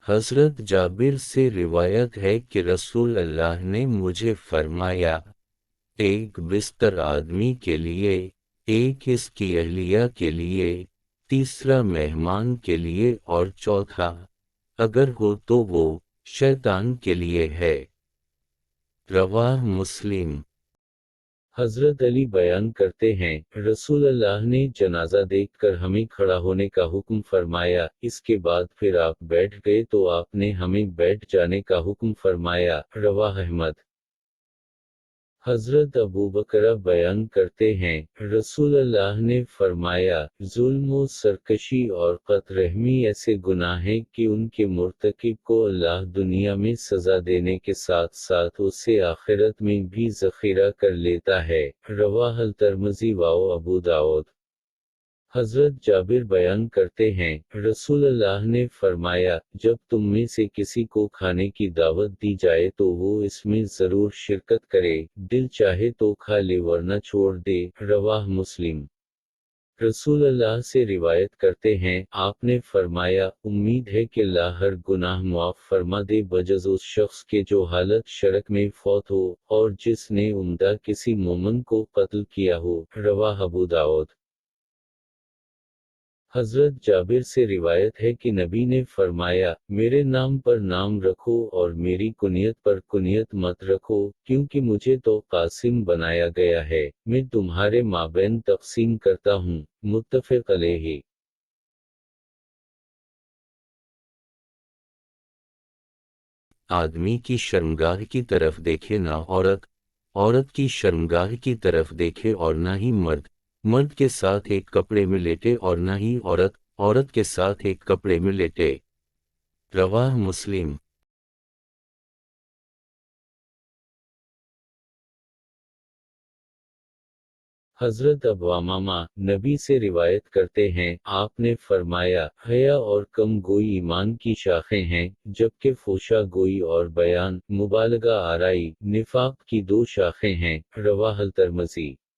حضرت جابر سے روایت ہے کہ رسول اللہ نے مجھے فرمایا، ایک بستر آدمی کے لیے، ایک اس کی اہلیہ کے لیے، تیسرا مہمان کے لیے اور چوتھا، اگر ہو تو وہ شیطان کے لیے ہے۔ رواہ مسلم۔ حضرت علی بیان کرتے ہیں، رسول اللہ نے جنازہ دیکھ کر ہمیں کھڑا ہونے کا حکم فرمایا، اس کے بعد پھر آپ بیٹھ گئے تو آپ نے ہمیں بیٹھ جانے کا حکم فرمایا۔ رواہ احمد۔ حضرت ابوبکر بیان کرتے ہیں، رسول اللہ نے فرمایا، ظلم و سرکشی اور قطع رحمی ایسے گناہ ہیں کہ ان کے مرتکب کو اللہ دنیا میں سزا دینے کے ساتھ ساتھ اسے آخرت میں بھی ذخیرہ کر لیتا ہے۔ رواہ الترمذی و ابو داؤد۔ حضرت جابر بیان کرتے ہیں، رسول اللہ نے فرمایا، جب تم میں سے کسی کو کھانے کی دعوت دی جائے تو وہ اس میں ضرور شرکت کرے، دل چاہے تو کھا لے ورنہ چھوڑ دے۔ رواہ مسلم۔ رسول اللہ سے روایت کرتے ہیں، آپ نے فرمایا، امید ہے کہ اللہ ہر گناہ معاف فرما دے بجز اس شخص کے جو حالت شرک میں فوت ہو، اور جس نے عمدہ کسی مومن کو قتل کیا ہو۔ رواہ ابو داؤد۔ حضرت جابر سے روایت ہے کہ نبی نے فرمایا، میرے نام پر نام رکھو اور میری کنیت پر کنیت مت رکھو، کیونکہ مجھے تو قاسم بنایا گیا ہے، میں تمہارے مابین تقسیم کرتا ہوں۔ متفق علیہ۔ آدمی کی شرمگاہ کی طرف دیکھے نہ عورت، عورت کی شرمگاہ کی طرف دیکھے اور نہ ہی مرد، مرد کے ساتھ ایک کپڑے میں لیٹے اور نہ ہی عورت، عورت کے ساتھ ایک کپڑے میں لیٹے۔ رواہ مسلم۔ حضرت ابو امامہ نبی سے روایت کرتے ہیں، آپ نے فرمایا، حیا اور کم گوئی ایمان کی شاخیں ہیں، جبکہ فحشا گوئی اور بیان، مبالغہ آرائی، نفاق کی دو شاخیں ہیں۔ رواہ الترمذی۔